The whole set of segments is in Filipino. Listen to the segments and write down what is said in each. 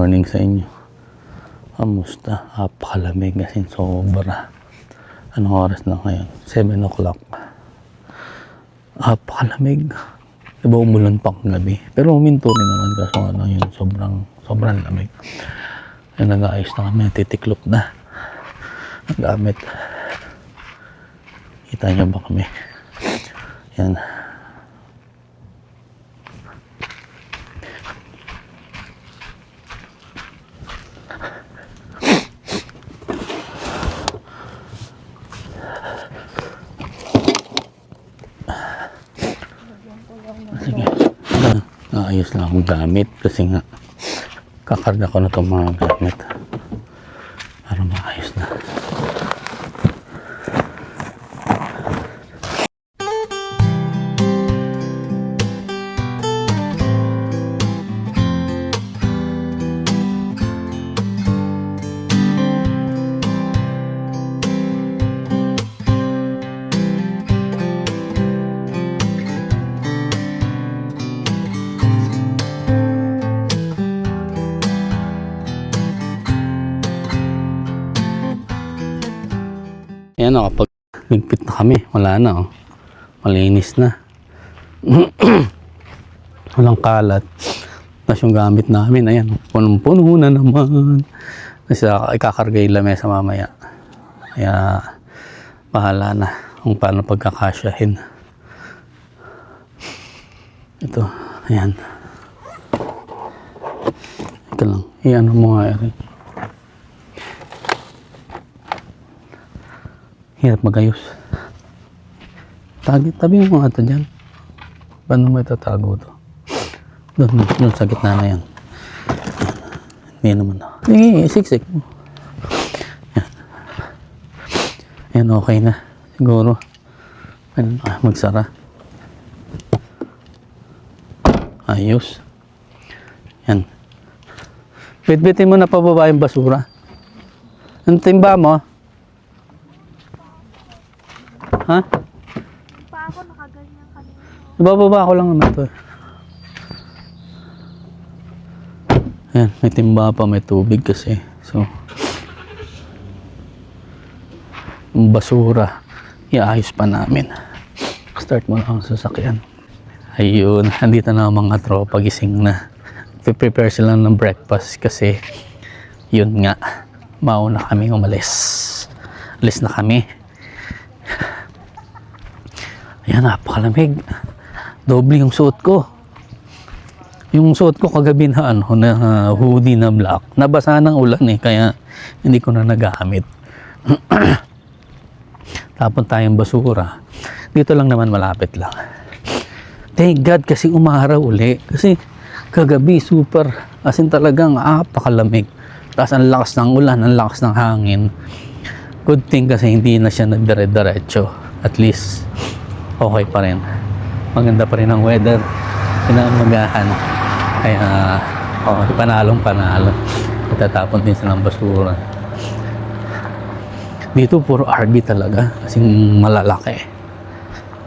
morning sa inyo. Kamusta? Apakalamig kasi sobra. Anong oras na ngayon? 7 o'clock. Apakalamig. Diba umulan pa gabi? Pero uminto rin naman kasi ano yun, sobrang lamig. Ay, nag-aayos na kami, titiklop na ang gamit. Kita nyo ba kami? Yan. Sige. Naayos lang akong gamit kasi nga kakarga ko na itong mga gamit para maayos na. Ayan o, kapag ligpit na kami, wala na o. Malinis na. Walang kalat. Tapos yung gamit namin, ayan, punong-puno na naman. Kasi ikakarga yung lamesa mamaya. Kaya, bahala na kung paano pagkakasyahin. Ito, ayan. Ito lang, iyan mo nga rin. Hirap magayos. Tabi mo nga ito dyan. Paano mo itatago ito? Doon sa gitna na yan. Hindi naman. Siksik mo. Yan. Yan, okay na. Siguro. Magsara. Ayos. Yan. Bitbitin mo na pababa yung basura. Ang timba mo? Ha? Pa ako nakaganyan kanina. Ibababa ko lang naman ito. Ayan, may timba pa, may tubig kasi. So, yung basura, iayos pa namin. Start mo lang ang sasakyan. Ayun, andito na ang mga tropa, gising na. Prepare sila ng breakfast kasi yun nga, mauna kami umalis. Alis na kami. Ayan, napakalamig. Doble yung suot ko. Yung suot ko kagabi na hoodie na black. Nabasa ng ulan kaya hindi ko na nagamit. Tapon tayong basura. Dito lang naman, malapit lang. Thank God kasi umaraw uli. Kasi kagabi super, as in talagang napakalamig. Tapos ang lakas ng ulan, ang lakas ng hangin. Good thing kasi hindi na siya nagdire-diretso. At least okay pa rin. Maganda pa rin ang weather. Pinamagahan. Kaya, panalo. Itatapon din silang basura. Dito, puro RV talaga. Kasing malalaki.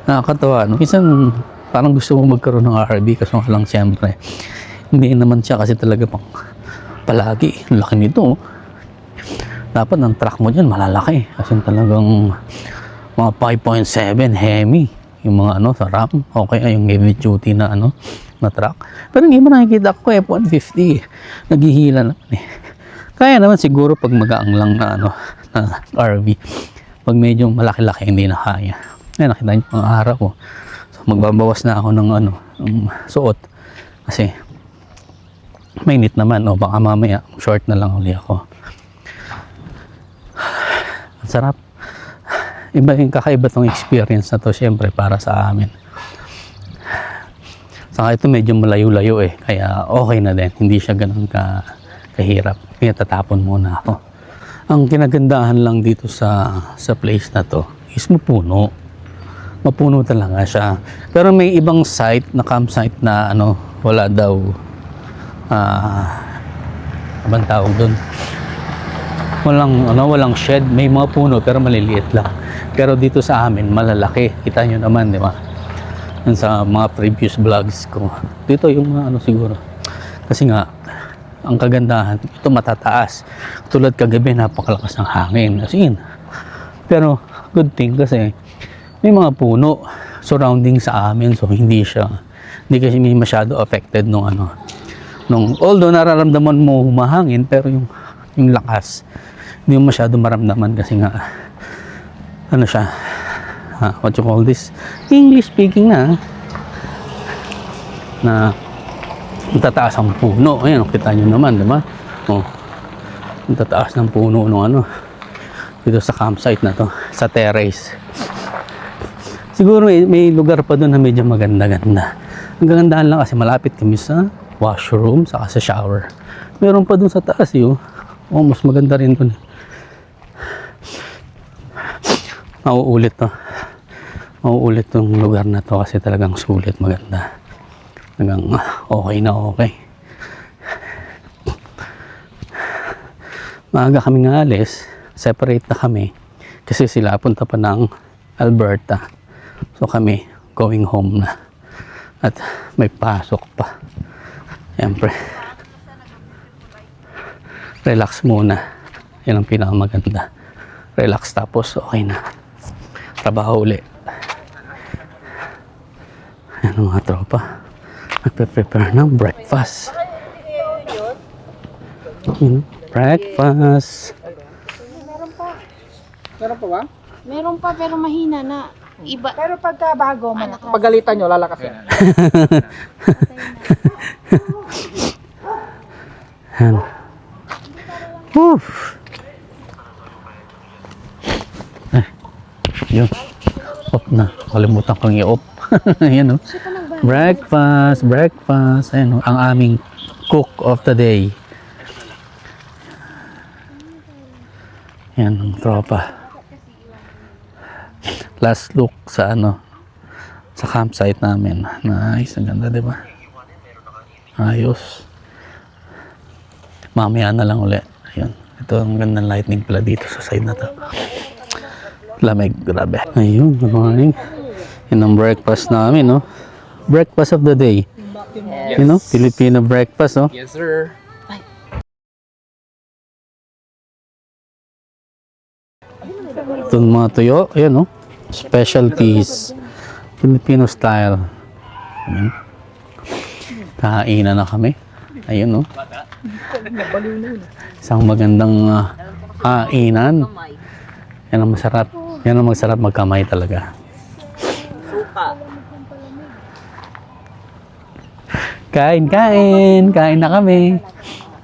Nakakatawa. Minsan, parang gusto mo magkaroon ng RV. Kaso lang, siyempre, hindi naman siya kasi talaga pang palagi. Laki nito. Dapat ang truck mo dyan, malalaki. Kasi talagang mga 5.7 Hemi. Yung mga sa RAM, okay, yung heavy duty na na truck. Pero hindi mo nakikita ko F-150. Naghihila naman Kaya naman siguro pag magaang lang na na RV. Pag medyo malaki-laki, hindi na kaya. Ay, nakita niyo ang araw ko. So, magbabawas na ako ng suot. Kasi mainit naman. O baka mamaya, short na lang uli ako. Ang sarap. Iba yung kakaiba tong experience na to syempre para sa amin. Saka ito medyo malayo-layo kaya okay na din. Hindi siya ganun kahirap. Kaya tatapon muna ako. Ang kinagandahan lang dito sa place na to is mapuno. Mapuno talaga siya. Pero may ibang site na campsite na wala daw abang tawag doon. Walang shed. May mga puno pero maliliit lang. Pero dito sa amin, malalaki. Kita nyo naman, di ba? Sa mga previous vlogs ko. Dito yung mga siguro. Kasi nga, ang kagandahan, ito matataas. Tulad kagabi, napakalakas ng hangin. As in. Pero, good thing kasi may mga puno surrounding sa amin. So, hindi kasi hindi masyado affected nung although nararamdaman mo humahangin, pero yung lakas, hindi mo masyado maramdaman kasi nga, what you call this? English speaking na ang tataas ang puno. Ayan, kita nyo naman, di ba? Oh, ang tataas ng puno nung dito sa campsite na to, sa terrace. Siguro may lugar pa doon na medyo maganda-ganda. Ang gagandahan lang kasi malapit kami sa washroom, saka sa shower. Meron pa doon sa taas yun. Oh, mas maganda rin doon. Mauulit tong lugar na to kasi talagang sulit, maganda. Talagang okay na okay. Maaga kami nga alis, separate na kami kasi sila punta pa ng Alberta. So kami going home na at may pasok pa. Siyempre, relax muna. Yan ang pinakamaganda. Relax tapos okay na. Trabaho uli. Yan ang mga tropa. Nagpe-prepare ng breakfast. Breakfast. Meron pa ba? Meron pa pero mahina na. Iba. Pero pagka bago, pagalitan nyo, lalakas yan. Yan. Woo! Yun. Off na. Kalimutan kong i-off. Ayan o. Breakfast. Ayan o. Ang aming cook of the day. Yan ang tropa. Last look sa sa campsite namin. Nice. Ang ganda, diba? Ayos. Mamaya na lang ulit. Ayun. Ito ang gandang lightning pala dito sa side na to. Lamig, grabe. Ayun, good morning. Yan ang breakfast namin, no? Breakfast of the day. Yes. You know, Filipino breakfast, no? Yes, sir. Ito yung mga tuyo, ayan, no? Specialties. Filipino style. Ayan. Kainan na kami. Ayun, no? Isang magandang kainan. Yan ang masarap. Yan ang masarap magkamay talaga. Kain na kami.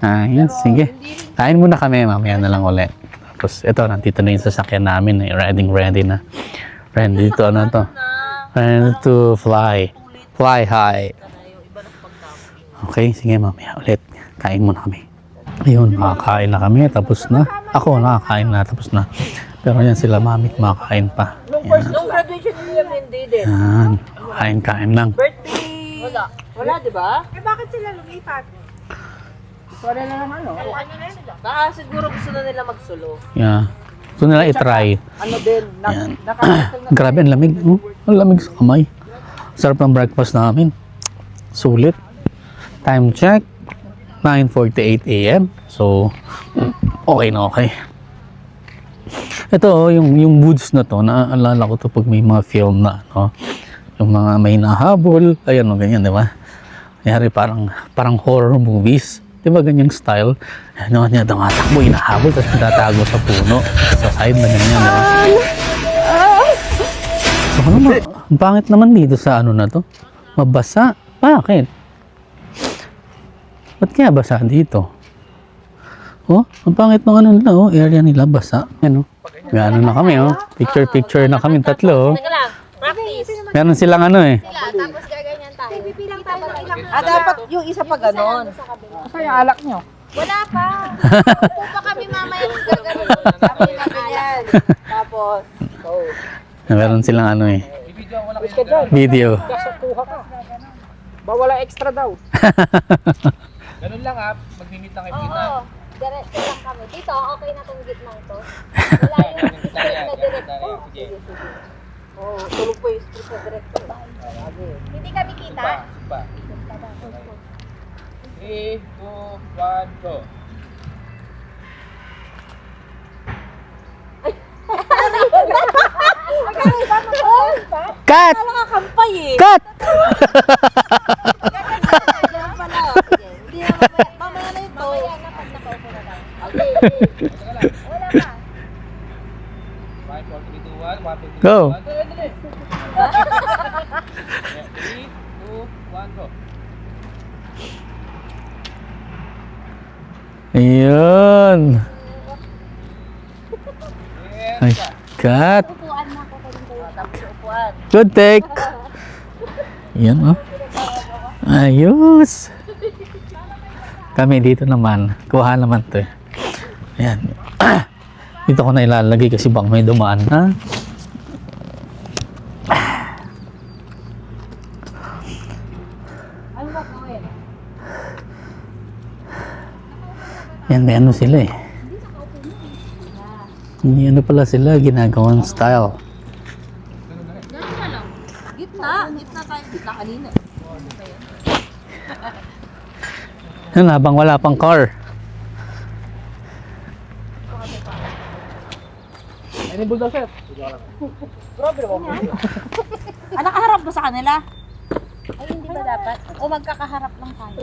Ayun, sige. Kain muna kami, mamaya na lang ulit. Tapos, ito, nandito na yung sasakyan namin. Ready na. Ready to, ready to fly. Fly high. Okay, sige, mamaya ulit. Kain muna kami. Ayun, makakain na kami. Tapos na. Ako, nakakain na. Tapos na. Pero yan sila, mami, kumakain pa. Nung graduation niya, hindi din. Yan. Kain lang. Birthday! Wala, di ba? Eh bakit sila lumipat? Wala na naman, no? Baka siguro gusto na nila magsulo. Yeah. Gusto nila i-try. Ano din, Yan. nakakasal na. Grabe, ang lamig. Oh, ang lamig sa kamay. Sarap ng breakfast namin. Sulit. Time check. 9:48 a.m. So, okay na okay. Ito, yung woods na to, naaalala ko to pag may mga film na, yung mga may nahabol, ayan o, ganyan, di ba? Kanyari parang horror movies. Di ba ganyang style? Ano niya, tumatakbo, inahabol, tapos matatago sa puno, sa side na ganyan, di ba? So, ang pangit naman dito sa na to? Mabasa. Bakit? Ba't kaya basa dito? Oh, ang pangit ng nila, area nila basa. Ano? Gano'n na kami, Picture na kami tatlo, Teka lang, practice. Meron silang Tapos gaganyan tayo. Bibilang tayo ng ilang Dapat yung isa pa ganon. Kaya alak nyo. Wala pa. Upo pa kami mamaya ng gagawin. Kami ng ayan. Tapos, Meron silang video. Kasukuha ka. Bawala extra daw. Ganun lang mag-limit lang Oo. Diretso lang kami. Dito, okay na itong gitnang to. Wala yung straight na direkto. Sige. oh, tulog po yung split na director. Hindi kami kita. 3, 2, 1, go. Cut! Nakakampay eh. Cut! Ganun pala. Sige. Hindi na mamaya na ito. Mamaya na pag nakaupo na lang. Okay. Wala pa. 5, 4, 3, 2, 1. 1, 2, 3, 2, 1. Go. Dali, dali. 3, 2, 1, go. Ayun. Yes. Ay, cut. Upuan na ako kayo kayo. Tapos upuan. Good take. Yan, oh. Ayos. Kami dito naman. Kuha naman to eh. Ayan. Dito ko na ilalagay kasi bang may dumaan na. Ano ba gawin? Yan, may ano sila eh. May ano pala sila, ginagawang style. Gitna. Gitna tayo. Gitna kanina. Yan, habang wala pang car. Any bulldozer? Nakaharap ba sa kanila? Ay, hindi ba dapat? O magkakaharap lang tayo.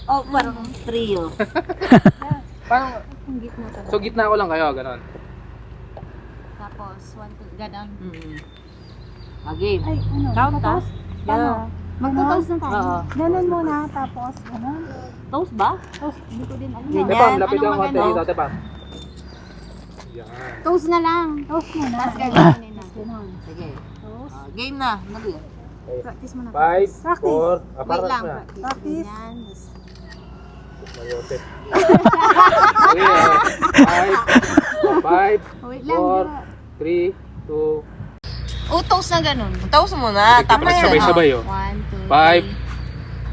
Oh, parang trio. Parang, Ang gitna talaga. so gitna ko lang kayo, ganon. Tapos, 1, 2, ganon. Game. Ay, ano? Count ha? Toast? Paano? Magto-toast na tayo. Oo. Ganon muna, tapos ganon. Toast ba? Toast, hindi ko din alam. Ganyan. Tepam, lapit Anong lang konti maganda? dito, Tepam. Yan. Toast na lang. Toast muna. Tapos gagawin na. Ganon. Sige. Toast. Game na. Nali. Practice muna. 5, 4, Wait lang. na. Practice. Yan. Mayosep. Okay, 5, Wait lang. 4, 3, 2, O, toast na ganon. Toast muna. Tapos sabay-sabay oh. 1, 2,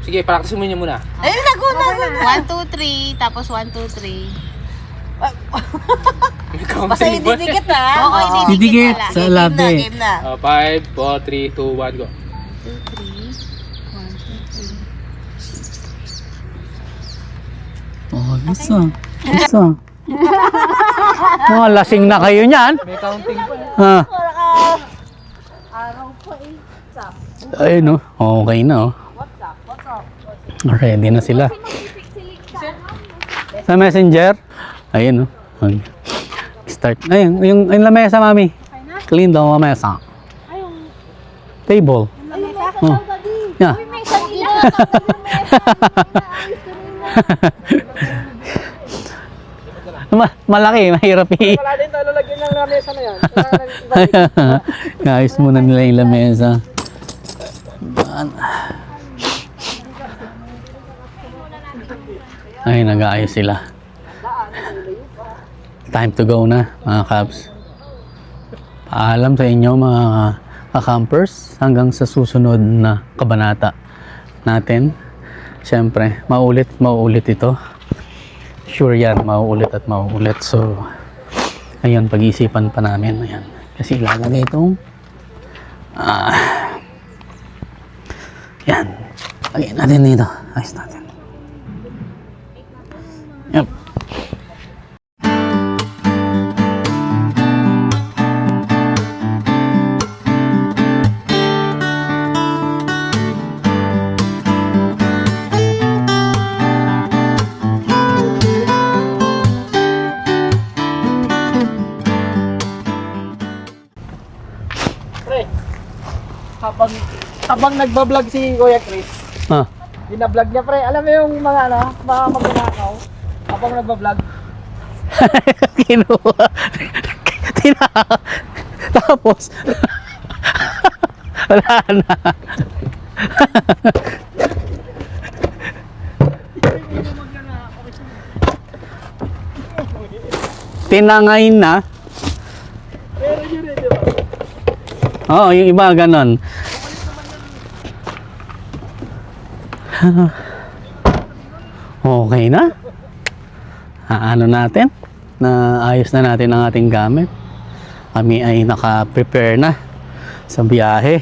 5. Sige, practice mo niyo muna. Ay, naguna. 1, 2, 3. Tapos 1, 2, 3. Basta ididikit ha. Oo, Didikit na lang. sa Game na, labi. game na. 5, 4, 3, 2, 1, go. 2, 3. 1, 2, 3. Oh, isa. Isa. Mga lasing na kayo niyan. May counting pa eh. Ha. Araw pa eh. Ayun, oh. Okay na, oh. What's up? What's up? Ready na sila. Sa messenger. Ayun, oh. Start. Ayun, yung lamesa, mami. Clean daw ang mesa. Table. Oh. Yeah. May isang ilaw. Malaki, mahirap Wala din tayo lalagyan ng lamesa na yan. Ayos muna nila yung lamesa. Ay, nag-aayos sila. Time to go na, mga Cubs. Paalam sa inyo, mga ka-campers, hanggang sa susunod na kabanata natin. Siyempre, mauulit ito. Sure yan, mauulit at mauulit. So, ayun, pag-iisipan pa namin. Ayan. Kasi ilalagay itong yan. Lagyan natin dito. Ayos natin. Yep. Pre, habang nagbablog si Kuya Chris, Ah. binablog niya pre, alam mo yung mga mga magnanakaw, habang nagbablog, Kinuha. Tapos, wala na. Tinangay na. Oo, yung iba ganon. Okay na. Ano natin? Na ayos na natin ang ating gamit. Kami ay naka-prepare na sa biyahe.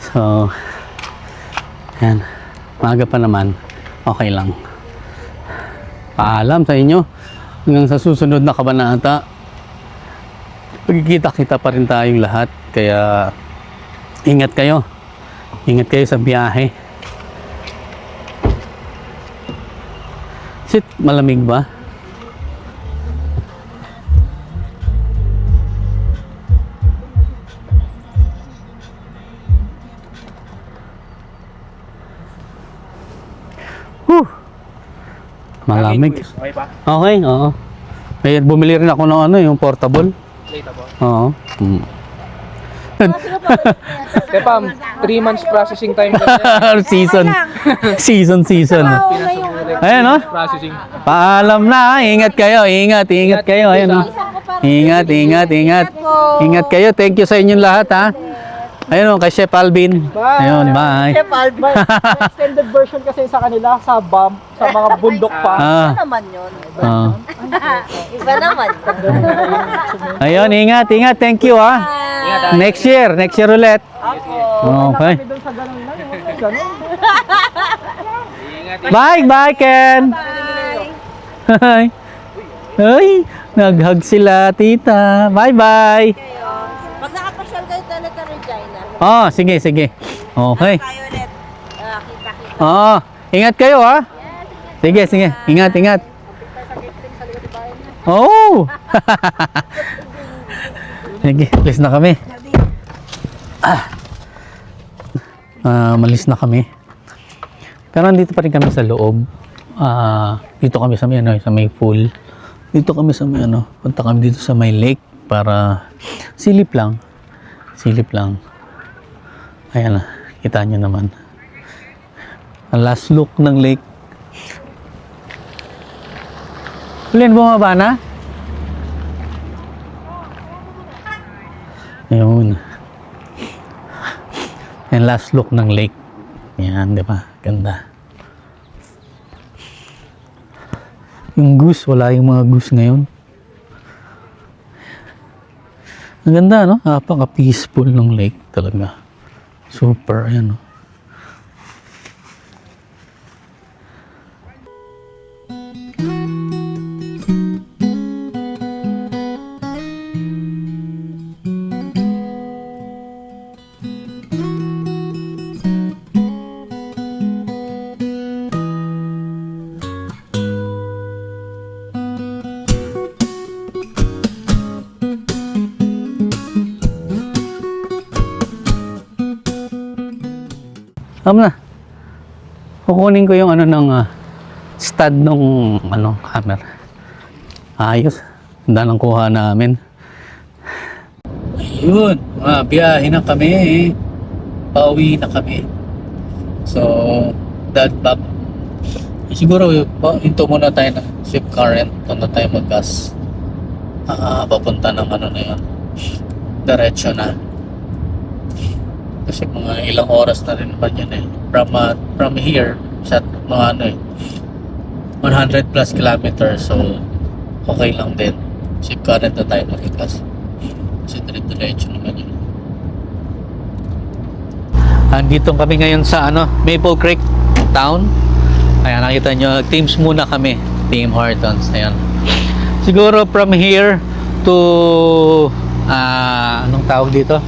So, yan. Maaga pa naman. Okay lang. paalam sa inyo. Hanggang sa susunod na kabanata. Pagkikita-kita pa rin tayong lahat. Kaya ingat kayo. Ingat kayo sa biyahe. Sit, malamig ba? Malamig. Okay pa? Okay, oo. May bumili rin ako ng ano, yung portable. Relatable. Oo. Tepam, 3 months processing time ka season. Season. Ayan, no? Processing. Paalam na. Ingat kayo. Ingat kayo. Ayan, no? Ingat. Ingat kayo. Thank you sa inyong lahat, ha? Ayun, kay Chef Alvin. Bye. Ayun, bye. May extended version kasi sa kanila, sa bump, sa mga bundok pa. Iba naman yun. Iba naman. Ayun, ingat. Thank you, ha? Next year ulit. Okay. Kami doon sa ganun lang, yung ganun. Bye, Ken. Bye. Ay, nag-hug sila, tita. Bye. Pag nakapasyal kayo talaga Regina, Oh, sige. Okay. tayo ulit. Kita-kita. Oh, ingat kayo, ha? Sige. Ingat. Oh! Sige, alis na kami. Malis na kami. Pero nandito pa rin kami sa loob. Dito kami sa may sa may pool. Dito kami sa may punta kami dito sa may lake para silip lang. Ayan na, kita nyo naman. Ang last look ng lake. Ulian, bumaba na? Ayun. Ang last look ng lake. Yan, di ba? Ganda. Yung goose, wala yung mga goose ngayon. Ang ganda, no? Napaka-peaceful ng lake talaga. Super, ayan, no? Na. Kukunin ko yung ng stud nung camera. Ayos. Ganda ng kuha namin. Ayun. Biyahe na kami. Pauwi na kami. So, that back. Siguro, ito muna tayo na ship current. Doon na tayo mag-gas. Papunta ng na yun. Diretso na. Kasi mga ilang oras na rin naman yun eh. From here, sa mga 100 plus kilometers. So, okay lang din. Ship current na tayo magigas. Kasi diretso naman yun. Andito kami ngayon sa Maple Creek Town. Ayan, nakita nyo, teams muna kami. Team Hortons. Ayan. Siguro from here to anong tawag dito?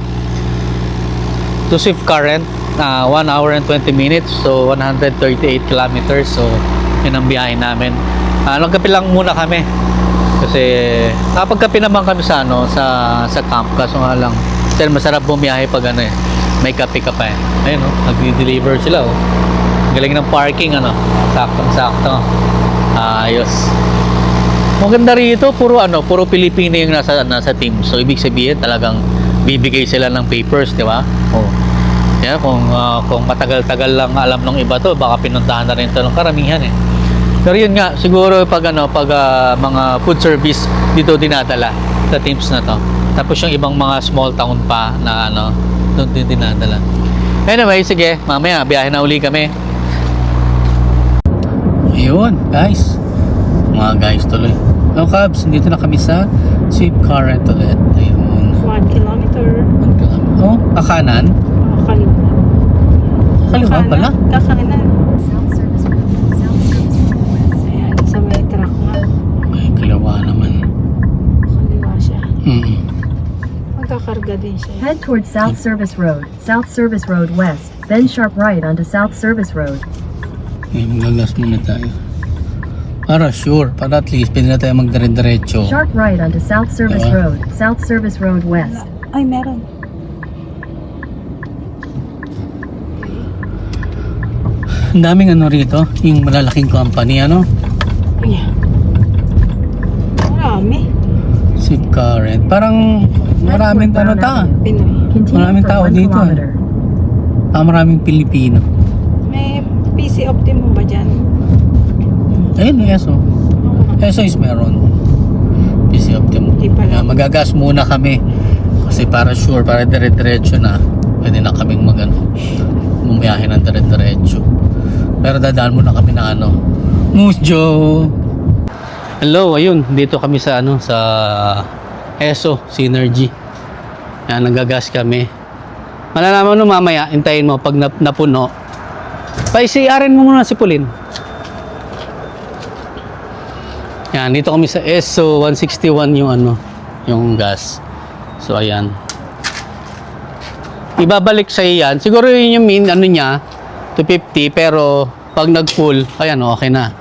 To Swift Current, 1 hour and 20 minutes, so 138 kilometers. So yun ang biyahe namin. Nagkape lang muna kami kasi nakapagkape naman kami sa sa camp, kaso nga lang dahil masarap bumiyahe pag may kape ka pa ayun, nagdi-deliver sila galing ng parking, saktong-sakto. Ayos. Maganda rito, puro Pilipino yung nasa team. So ibig sabihin talagang bibigay sila ng papers, di ba? Yeah, kung matagal-tagal lang alam ng iba to, baka pinuntahan na rin to ng karamihan eh. Pero yun nga, siguro pag mga food service dito dinadala sa teams na to. Tapos yung ibang mga small town pa na doon din dinadala. Anyway, sige, mamaya biyahe na uli kami. Ayun, guys. Mga guys tuloy. No, Cubs, dito na kami sa Swift Current ulit. Ayun. 1 kilometer. Oh, kakanan? Kaliwa. Kaliwa pala? Kakanan. Ayan, sa may truck. Nagkakarga din siya. Head towards South Service Road, South Service Road West, then sharp right onto South Service Road. Okay, magagas muna tayo. Para sure, para at least pwede na tayo magdire-diretso. Sharp right onto South Service Road, South Service Road West. Ay, meron. Ang daming ano rito, yung malalaking company, ano? Yeah. Marami. Sip current. Parang maraming ano Pinoy. Continue Maraming for tao 1 dito, kilometer. maraming Pilipino. May PC Optimum ba dyan? Ayun, ESO. ESO is meron. PC Optimum. Di pala. Magagas muna kami. Kasi para sure, para dire-diretso na. Pwede na kaming mumiyahe ng dire-diretso. Pero dadaan muna kami ng ano, Musjo. Hello, ayun, dito kami sa ano, sa ESO Synergy. Yan, nagagas kami. Malalaman mo mamaya, hintayin mo pag napuno. Pa-CRN mo muna si Pauline. Yan, dito kami sa ESO 161 yung ano, yung gas. So ayan. Ibabalik sa yan. Siguro yun yung mean ano niya, 250, pero pag nag-full, ayan, okay na.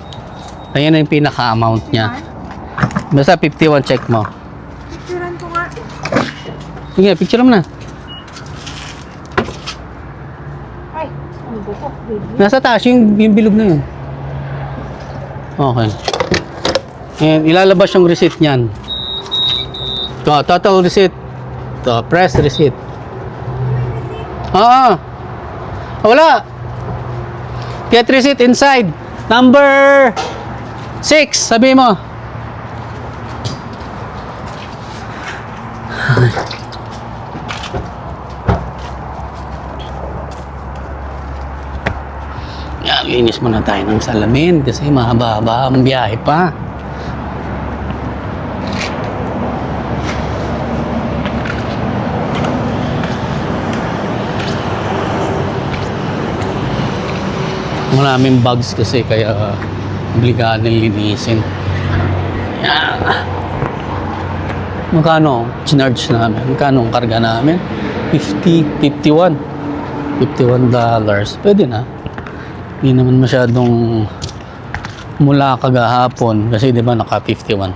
Ayan na yung pinaka-amount niya. Basta 51, check mo. Picturean ko nga. Sige, picture mo na. Ay, ano ba ito? Nasa taas yung bilog na yun. Okay. Ayan, ilalabas yung receipt niyan. Ito, total receipt. Ito, press receipt. Oo. Wala. Get receipt inside. Number 6, sabi mo. Yan, linis muna tayo ng salamin kasi mahaba-haba ang biyahe pa. Maraming bugs kasi kaya obligado ng linisin. Yan. Magkano charge namin? Magkano ang karga namin? 51 $51. Pwede na. Hindi naman masyadong mula kagahapon kasi di ba naka 51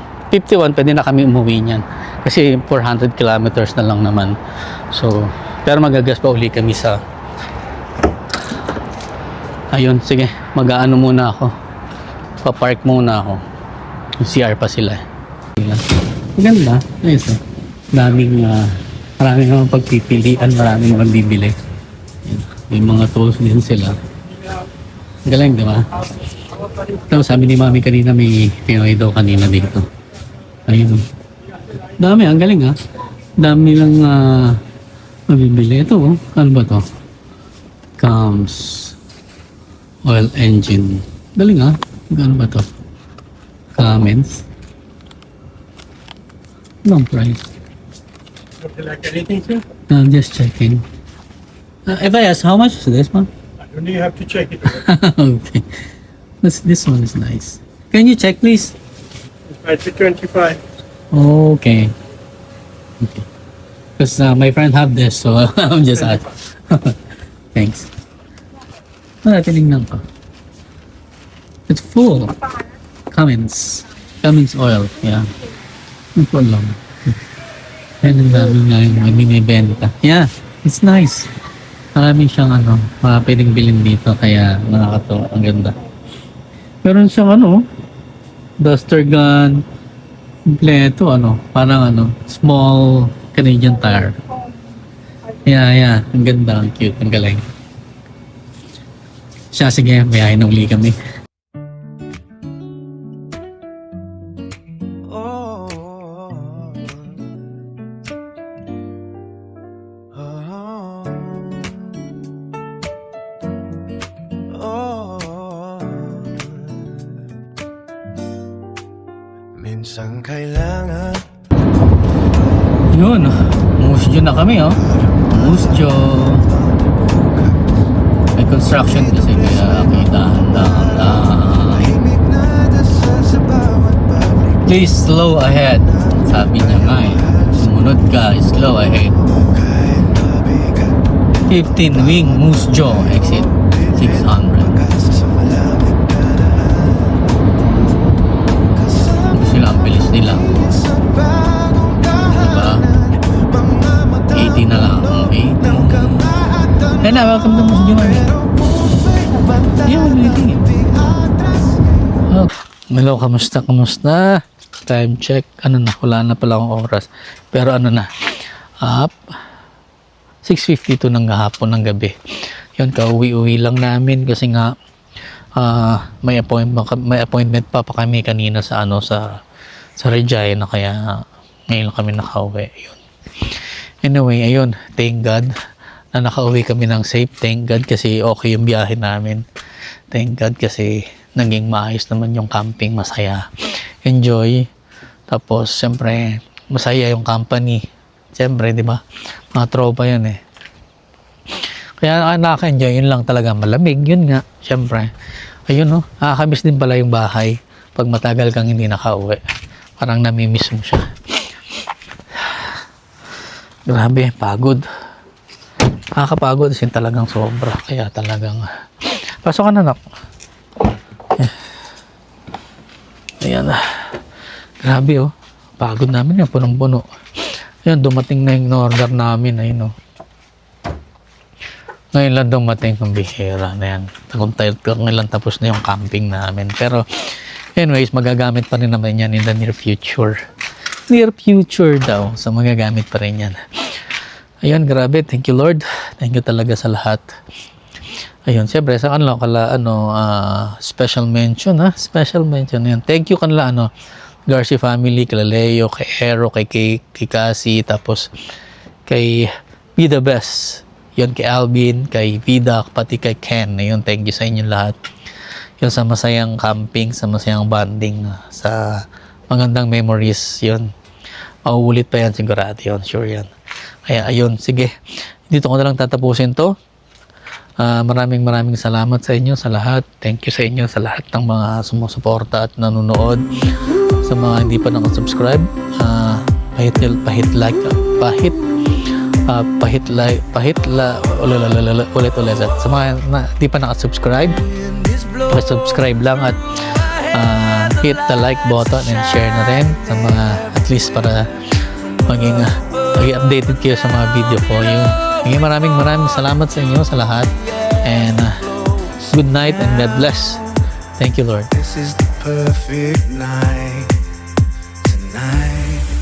pwede na kami umuwi niyan kasi 400 kilometers na lang naman. So pero magagas pa uli kami sa ayun, sige, mag-aano muna ako. Pa-park muna ako. Yung CR pa sila. Maganda. Ayos, oh. Maraming naman pagpipilian, maraming magbibili. May mga tools din sila. Galing, di ba? Tapos sabi ni Mami kanina may Pinoy daw kanina dito. Ayun. Dami, ang galing, ha? Dami lang mabibili. Ito, oh. Ano ba to? Comes oil engine. Galing, ha? Ano ba to? Comments. Anong price? Would you like anything, sir? No, I'm just checking. If I ask, how much is this one? I don't know, you have to check it. Okay. This one is nice. Can you check, please? It might be 25. Okay. Okay. Because my friend have this, so I'm just asking. Thanks. Wala, tinignan ko. It's full. Cummins oil. Yeah. Full lang. Yan ang dami nga yung binibenta. Yeah, it's nice. Maraming siyang pwedeng bilhin dito kaya nakakatawa. Ang ganda. Meron siyang duster gun, kompleto, parang small Canadian Tire. Yeah. Ang ganda, ang cute, ang galing. Siya, sige, may na uli kami. Minsan kailangan. Yun, Musjo na kami, oh. Musjo. May construction kasi kaya dahan-dahan. Please slow ahead. Sabi niya nga eh. Sumunod guys, slow ahead. 15 Wing Moose Jaw exit 600. Sila ang bilis nila. Diba? 80 na lang. 80. Hey na, welcome to Moose Jaw. Yeah, waiting. Oh. Hello, kamusta? Time check. Ano na, wala na pala akong oras. Pero ano na, up 6:52 ng hapon ng gabi. Yun, kauwi-uwi lang namin kasi nga may appointment pa kami kanina sa Regina, kaya ngayon lang kami nakauwi. Yun. Anyway, ayun, thank God na nakauwi kami ng safe. Thank God kasi okay yung biyahe namin. Thank God kasi naging maayos naman yung camping, masaya. Enjoy. Tapos, siyempre, masaya yung company. Siyempre, di ba? Mga tropa yun eh. Kaya nakaka-enjoy. Yun lang talaga. Malamig. Yun nga. Siyempre. Ayun no. Nakakamiss din pala yung bahay. Pag matagal kang hindi nakauwi. Parang namimiss mo siya. Grabe. Pagod. Nakakapagod. Kasi talagang sobra. Kaya talagang... Pasok ka na, nak. Ayan. Grabe oh. Pagod namin yan. Punong-puno. Ayan, dumating na yung order namin. Ayun oh. Ngayon lang dumating ng bihira na yan. Ngayon lang tapos na yung camping namin. Pero anyways, magagamit pa rin naman yan in the near future. Near future daw. So magagamit pa rin yan. Ayun, grabe. Thank you Lord. Thank you talaga sa lahat. Ayun, siyempre sa kanila special mention ha. Special mention yan. Thank you kanila Garcia family, kay Leo, kay Hero, kay Cassie, tapos kay Be The Best. Yun, kay Alvin, kay Vida, pati kay Ken. Ayun, thank you sa inyo lahat. Yun, sa masayang camping, sa masayang bonding, sa magandang memories. Yun, mauulit pa yan sigurado yun. Sure yan. Kaya ayun, sige. Dito ko na lang tatapusin to. Maraming salamat sa inyo, sa lahat. Thank you sa inyo, sa lahat ng mga sumusuporta at nanonood. Sa mga hindi pa nakasubscribe, ulit. Sa mga hindi pa nakasubscribe, subscribe lang at hit the like button and share na rin sa mga, at least para maging updated kayo sa mga video ko. Yung maraming salamat sa inyo, sa lahat, and good night and God bless. Thank you Lord. This is the perfect night tonight.